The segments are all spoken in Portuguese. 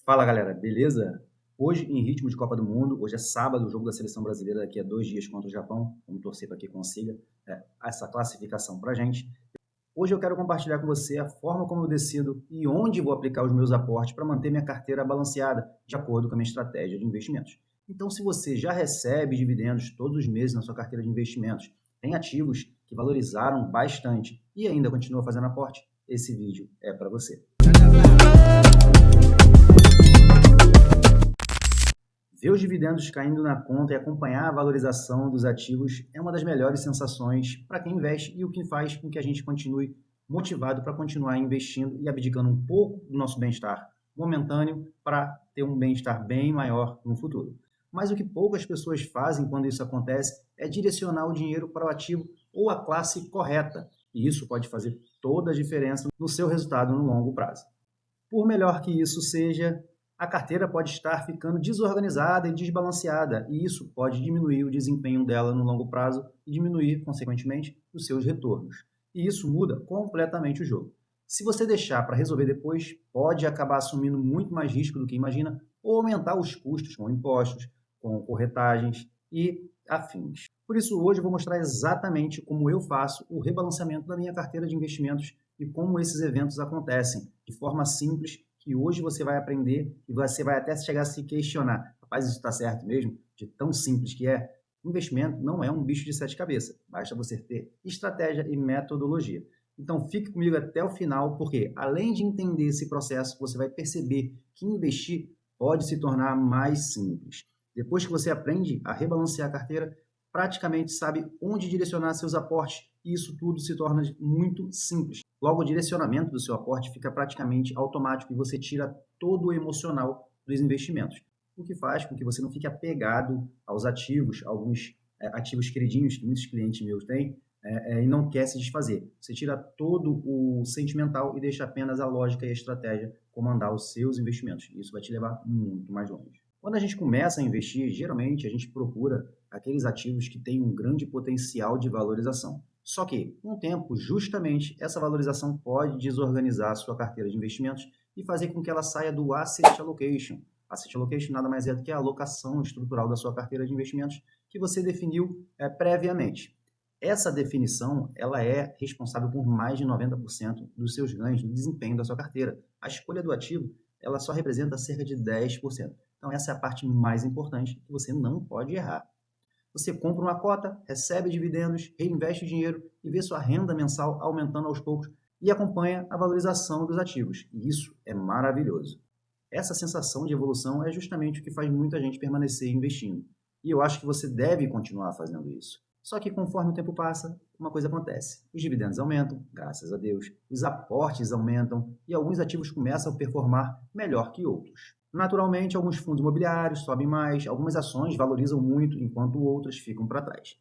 Fala galera, beleza? Hoje em ritmo de Copa do Mundo, hoje é sábado, o jogo da seleção brasileira daqui a 2 dias contra o Japão. Vamos torcer para que consiga essa classificação para a gente. Hoje eu quero compartilhar com você a forma como eu decido e onde vou aplicar os meus aportes para manter minha carteira balanceada, de acordo com a minha estratégia de investimentos. Então, se você já recebe dividendos todos os meses na sua carteira de investimentos, tem ativos que valorizaram bastante e ainda continua fazendo aporte, esse vídeo é para você. Ver os dividendos caindo na conta e acompanhar a valorização dos ativos é uma das melhores sensações para quem investe e o que faz com que a gente continue motivado para continuar investindo e abdicando um pouco do nosso bem-estar momentâneo para ter um bem-estar bem maior no futuro. Mas o que poucas pessoas fazem quando isso acontece é direcionar o dinheiro para o ativo ou a classe correta, e isso pode fazer toda a diferença no seu resultado no longo prazo. Por melhor que isso seja, a carteira pode estar ficando desorganizada e desbalanceada, e isso pode diminuir o desempenho dela no longo prazo e diminuir, consequentemente, os seus retornos. E isso muda completamente o jogo. Se você deixar para resolver depois, pode acabar assumindo muito mais risco do que imagina ou aumentar os custos com impostos, com corretagens e afins. Por isso, hoje eu vou mostrar exatamente como eu faço o rebalanceamento da minha carteira de investimentos e como esses eventos acontecem, de forma simples, que hoje você vai aprender e você vai até chegar a se questionar. Rapaz, isso está certo mesmo? De tão simples que é? Investimento não é um bicho de sete cabeças. Basta você ter estratégia e metodologia. Então fique comigo até o final, porque além de entender esse processo, você vai perceber que investir pode se tornar mais simples. Depois que você aprende a rebalancear a carteira, praticamente sabe onde direcionar seus aportes e isso tudo se torna muito simples. Logo, o direcionamento do seu aporte fica praticamente automático e você tira todo o emocional dos investimentos, o que faz com que você não fique apegado aos ativos, alguns ativos queridinhos que muitos clientes meus têm, e não quer se desfazer. Você tira todo o sentimental e deixa apenas a lógica e a estratégia comandar os seus investimentos. Isso vai te levar muito mais longe. Quando a gente começa a investir, geralmente a gente procura aqueles ativos que têm um grande potencial de valorização. Só que, com o tempo, justamente essa valorização pode desorganizar a sua carteira de investimentos e fazer com que ela saia do asset allocation. Asset allocation nada mais é do que a alocação estrutural da sua carteira de investimentos que você definiu previamente. Essa definição ela é responsável por mais de 90% dos seus ganhos no desempenho da sua carteira. A escolha do ativo ela só representa cerca de 10%. Então essa é a parte mais importante que você não pode errar. Você compra uma cota, recebe dividendos, reinveste o dinheiro e vê sua renda mensal aumentando aos poucos e acompanha a valorização dos ativos. E isso é maravilhoso. Essa sensação de evolução é justamente o que faz muita gente permanecer investindo. E eu acho que você deve continuar fazendo isso. Só que conforme o tempo passa, uma coisa acontece. Os dividendos aumentam, graças a Deus, os aportes aumentam e alguns ativos começam a performar melhor que outros. Naturalmente, alguns fundos imobiliários sobem mais, algumas ações valorizam muito, enquanto outras ficam para trás.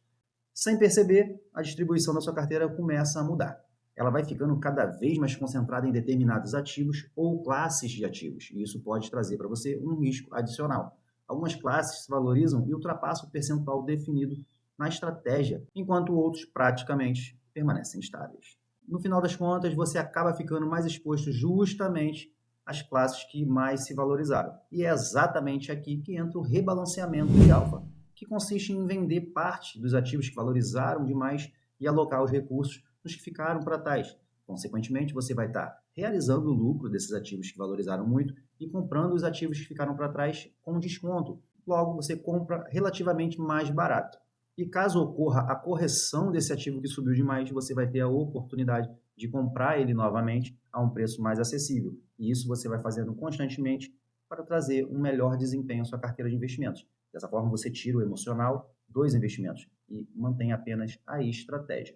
Sem perceber, a distribuição da sua carteira começa a mudar. Ela vai ficando cada vez mais concentrada em determinados ativos ou classes de ativos, e isso pode trazer para você um risco adicional. Algumas classes se valorizam e ultrapassam o percentual definido na estratégia, enquanto outros praticamente permanecem estáveis. No final das contas, você acaba ficando mais exposto justamente às classes que mais se valorizaram. E é exatamente aqui que entra o rebalanceamento de alfa, que consiste em vender parte dos ativos que valorizaram demais e alocar os recursos nos que ficaram para trás. Consequentemente, você vai estar realizando o lucro desses ativos que valorizaram muito e comprando os ativos que ficaram para trás com desconto. Logo, você compra relativamente mais barato. E caso ocorra a correção desse ativo que subiu demais, você vai ter a oportunidade de comprar ele novamente a um preço mais acessível. E isso você vai fazendo constantemente para trazer um melhor desempenho à sua carteira de investimentos. Dessa forma, você tira o emocional dos investimentos e mantém apenas a estratégia.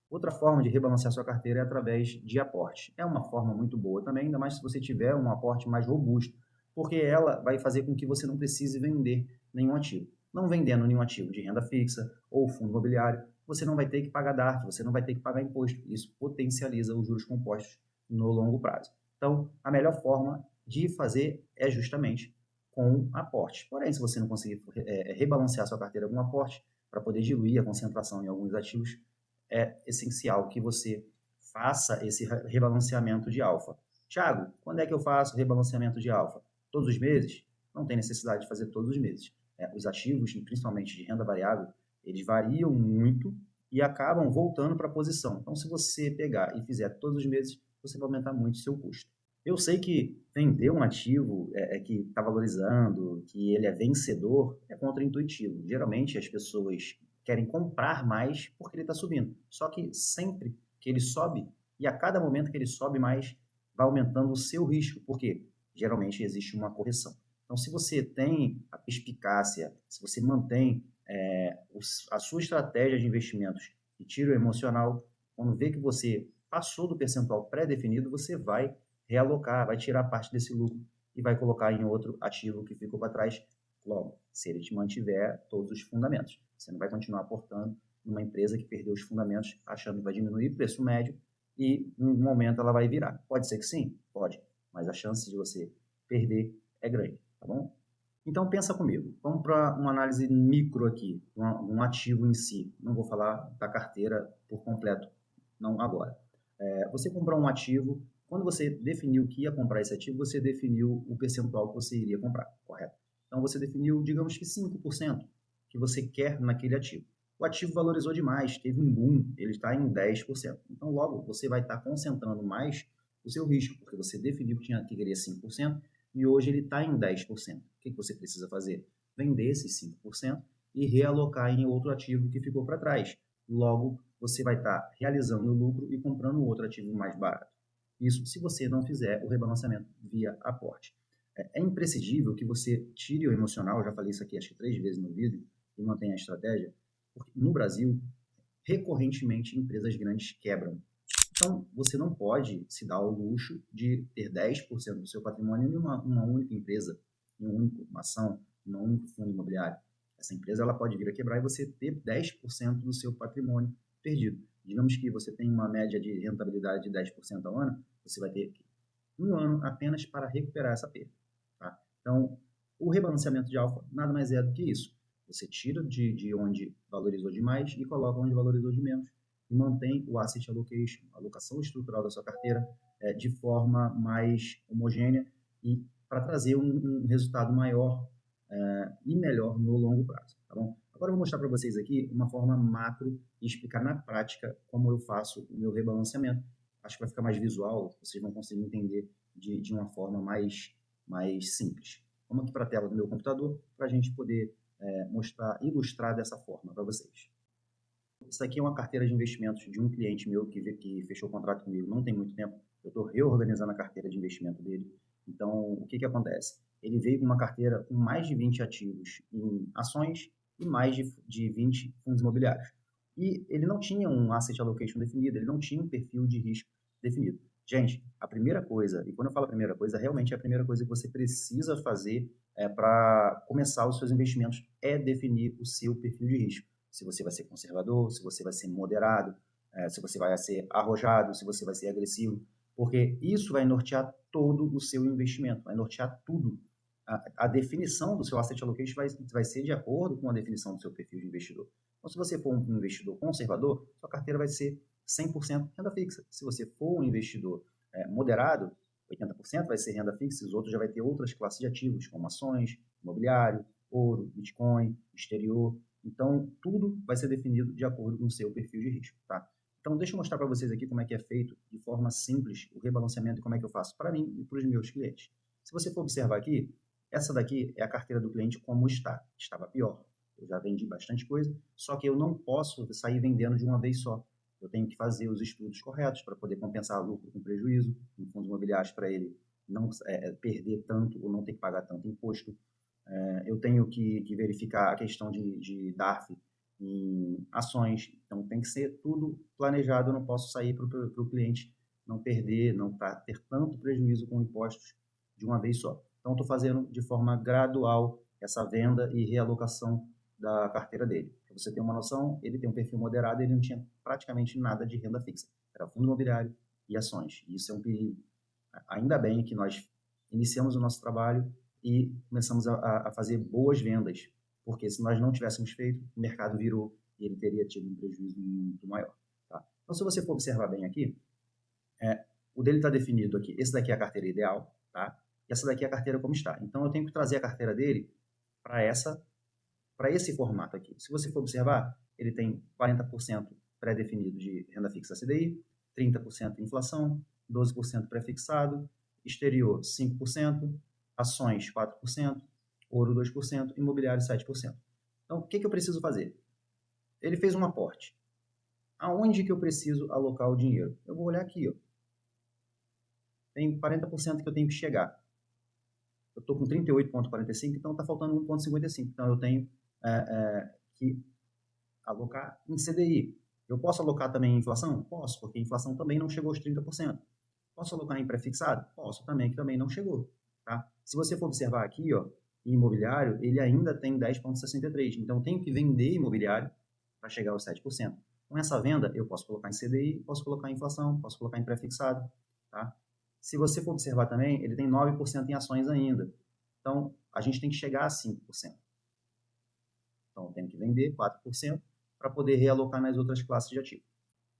Outra forma de rebalancear sua carteira é através de aporte. É uma forma muito boa também, ainda mais se você tiver um aporte mais robusto, porque ela vai fazer com que você não precise vender nenhum ativo. Não vendendo nenhum ativo de renda fixa ou fundo imobiliário, você não vai ter que pagar DARF, você não vai ter que pagar imposto. Isso potencializa os juros compostos no longo prazo. Então, a melhor forma de fazer é justamente com aporte. Porém, se você não conseguir rebalancear sua carteira com aporte, para poder diluir a concentração em alguns ativos, é essencial que você faça esse rebalanceamento de alfa. Thiago, quando é que eu faço rebalanceamento de alfa? todos os meses, não tem necessidade de fazer todos os meses. Os ativos, principalmente de renda variável, eles variam muito e acabam voltando para a posição. Então, se você pegar e fizer todos os meses, você vai aumentar muito o seu custo. Eu sei que vender um ativo que está valorizando, que ele é vencedor, é contraintuitivo. Geralmente, as pessoas querem comprar mais porque ele está subindo. Só que sempre que ele sobe, e a cada momento que ele sobe mais, vai aumentando o seu risco, porque geralmente existe uma correção. Então, se você tem a perspicácia, se você mantém a sua estratégia de investimentos e tira o emocional, quando vê que você passou do percentual pré-definido, você vai realocar, vai tirar parte desse lucro e vai colocar em outro ativo que ficou para trás, logo, se ele te mantiver todos os fundamentos. Você não vai continuar aportando numa empresa que perdeu os fundamentos, achando que vai diminuir o preço médio e, em um momento, ela vai virar. Pode ser que sim? Pode, mas a chance de você perder é grande, tá bom? Então, pensa comigo. Vamos para uma análise micro aqui, um ativo em si. Não vou falar da carteira por completo, não agora. Você comprou um ativo, quando você definiu que ia comprar esse ativo, você definiu o percentual que você iria comprar, correto? Então, você definiu, digamos que 5% que você quer naquele ativo. O ativo valorizou demais, teve um boom, ele está em 10%. Então, logo, você vai estar concentrando mais o seu risco, porque você definiu que queria 5%, e hoje ele está em 10%. O que você precisa fazer? Vender esses 5% e realocar em outro ativo que ficou para trás. Logo, você vai estar realizando o lucro e comprando outro ativo mais barato. Isso se você não fizer o rebalanceamento via aporte. É imprescindível que você tire o emocional, eu já falei isso aqui acho que 3 vezes no vídeo, e mantenha a estratégia, porque no Brasil, recorrentemente, empresas grandes quebram. Então, você não pode se dar ao luxo de ter 10% do seu patrimônio em uma única empresa, em uma única ação, em um único fundo imobiliário. Essa empresa ela pode vir a quebrar e você ter 10% do seu patrimônio perdido. Digamos que você tem uma média de rentabilidade de 10% ao ano, você vai ter um ano apenas para recuperar essa perda. Tá? Então, o rebalanceamento de alfa nada mais é do que isso. Você tira de onde valorizou demais e coloca onde valorizou de menos e mantém o asset allocation, a alocação estrutural da sua carteira, de forma mais homogênea e para trazer um resultado maior e melhor no longo prazo. Tá bom? Agora eu vou mostrar para vocês aqui uma forma macro e explicar na prática como eu faço o meu rebalanceamento. Acho que vai ficar mais visual, vocês vão conseguir entender de uma forma mais simples. Vamos aqui para a tela do meu computador para a gente poder ilustrar dessa forma para vocês. Isso aqui é uma carteira de investimentos de um cliente meu que fechou o contrato comigo não tem muito tempo. Eu estou reorganizando a carteira de investimento dele. Então, o que acontece? Ele veio com uma carteira com mais de 20 ativos em ações e mais de 20 fundos imobiliários. E ele não tinha um asset allocation definido, ele não tinha um perfil de risco definido. Gente, a primeira coisa, e quando eu falo a primeira coisa, realmente é a primeira coisa que você precisa fazer para começar os seus investimentos é definir o seu perfil de risco. Se você vai ser conservador, se você vai ser moderado, se você vai ser arrojado, se você vai ser agressivo, porque isso vai nortear todo o seu investimento, vai nortear tudo. A definição do seu asset allocation vai ser de acordo com a definição do seu perfil de investidor. Então, se você for um investidor conservador, sua carteira vai ser 100% renda fixa. Se você for um investidor moderado, 80% vai ser renda fixa, os outros já vai ter outras classes de ativos, como ações, imobiliário, ouro, Bitcoin, exterior. Então, tudo vai ser definido de acordo com o seu perfil de risco, tá? Então, deixa eu mostrar para vocês aqui como é que é feito de forma simples o rebalanceamento e como é que eu faço para mim e para os meus clientes. Se você for observar aqui, essa daqui é a carteira do cliente como está. Estava pior. Eu já vendi bastante coisa, só que eu não posso sair vendendo de uma vez só. Eu tenho que fazer os estudos corretos para poder compensar lucro com prejuízo em fundos imobiliários para ele não perder tanto ou não ter que pagar tanto imposto. Eu tenho que verificar a questão de DARF em ações, então tem que ser tudo planejado, eu não posso sair para o cliente não perder, não ter tanto prejuízo com impostos de uma vez só. Então, estou fazendo de forma gradual essa venda e realocação da carteira dele. Para você ter uma noção, ele tem um perfil moderado, ele não tinha praticamente nada de renda fixa, era fundo imobiliário e ações. E isso é um perigo. Ainda bem que nós iniciamos o nosso trabalho e começamos a fazer boas vendas, porque se nós não tivéssemos feito, o mercado virou e ele teria tido um prejuízo muito maior. Tá? Então, se você for observar bem aqui, o dele está definido aqui. Esse daqui é a carteira ideal, tá? e essa daqui é a carteira como está. Então, eu tenho que trazer a carteira dele para esse formato aqui. Se você for observar, ele tem 40% pré-definido de renda fixa CDI, 30% inflação, 12% pré-fixado, exterior 5%, ações 4%, ouro 2%, imobiliário 7%. Então, o que eu preciso fazer? Ele fez um aporte. Aonde que eu preciso alocar o dinheiro? Eu vou olhar aqui, ó. Tem 40% que eu tenho que chegar. Eu estou com 38,45, então está faltando 1,55. Então, eu tenho que alocar em CDI. Eu posso alocar também em inflação? Posso, porque a inflação também não chegou aos 30%. Posso alocar em pré-fixado? Posso também, que também não chegou. Tá? Se você for observar aqui, ó, em imobiliário, ele ainda tem 10,63. Então, eu tenho que vender imobiliário para chegar aos 7%. Com essa venda, eu posso colocar em CDI, posso colocar em inflação, posso colocar em pré-fixado. Tá? Se você for observar também, ele tem 9% em ações ainda. Então, a gente tem que chegar a 5%. Então, eu tenho que vender 4% para poder realocar nas outras classes de ativo.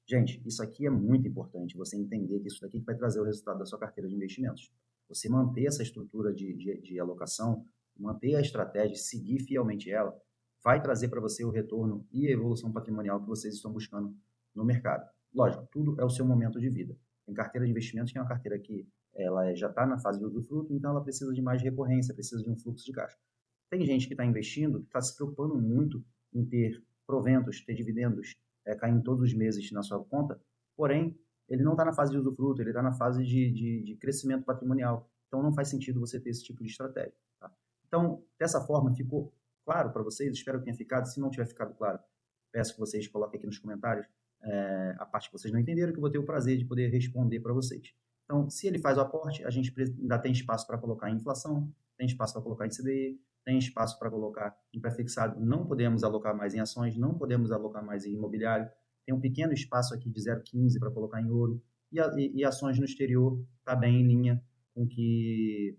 Gente, isso aqui é muito importante, você entender que isso daqui vai trazer o resultado da sua carteira de investimentos. Você manter essa estrutura de alocação, manter a estratégia, seguir fielmente ela, vai trazer para você o retorno e a evolução patrimonial que vocês estão buscando no mercado. Lógico, tudo é o seu momento de vida. Tem carteira de investimentos que é uma carteira que ela já está na fase de usufruto, então ela precisa de mais recorrência, precisa de um fluxo de caixa. Tem gente que está investindo, que está se preocupando muito em ter proventos, ter dividendos caindo todos os meses na sua conta, porém, ele não está na fase de usufruto, ele está na fase de crescimento patrimonial. Então, não faz sentido você ter esse tipo de estratégia. Tá? Então, dessa forma, ficou claro para vocês? Espero que tenha ficado. Se não tiver ficado claro, peço que vocês coloquem aqui nos comentários a parte que vocês não entenderam, que eu vou ter o prazer de poder responder para vocês. Então, se ele faz o aporte, a gente ainda tem espaço para colocar em inflação, tem espaço para colocar em CDI, tem espaço para colocar em pré-fixado, não podemos alocar mais em ações, não podemos alocar mais em imobiliário, tem um pequeno espaço aqui de 0,15 para colocar em ouro, e ações no exterior está bem em linha com que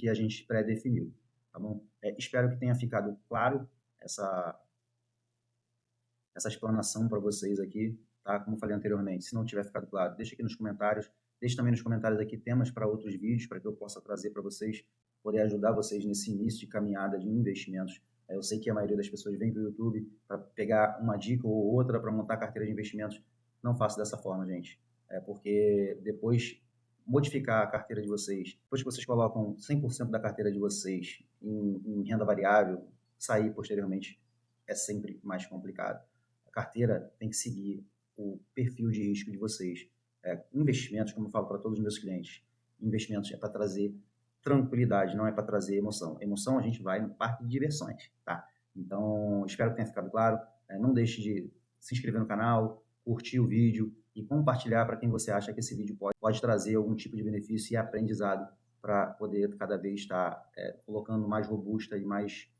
a gente pré-definiu, tá bom? Espero que tenha ficado claro essa explanação para vocês aqui, tá? Como eu falei anteriormente, se não tiver ficado claro, deixa aqui nos comentários, deixe também nos comentários aqui temas para outros vídeos, para que eu possa trazer para vocês, poder ajudar vocês nesse início de caminhada de investimentos. Eu sei que a maioria das pessoas vem para o YouTube para pegar uma dica ou outra para montar carteira de investimentos. Não faça dessa forma, gente. Porque depois modificar a carteira de vocês, depois que vocês colocam 100% da carteira de vocês em renda variável, sair posteriormente é sempre mais complicado. A carteira tem que seguir o perfil de risco de vocês. Investimentos, como eu falo para todos os meus clientes, investimentos é para trazer tranquilidade, não é para trazer emoção. Emoção a gente vai no parque de diversões, tá? Então, espero que tenha ficado claro. Não deixe de se inscrever no canal, curtir o vídeo e compartilhar para quem você acha que esse vídeo pode trazer algum tipo de benefício e aprendizado para poder cada vez estar colocando mais robusta e mais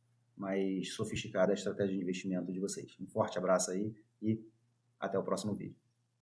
sofisticada a estratégia de investimento de vocês. Um forte abraço aí e até o próximo vídeo.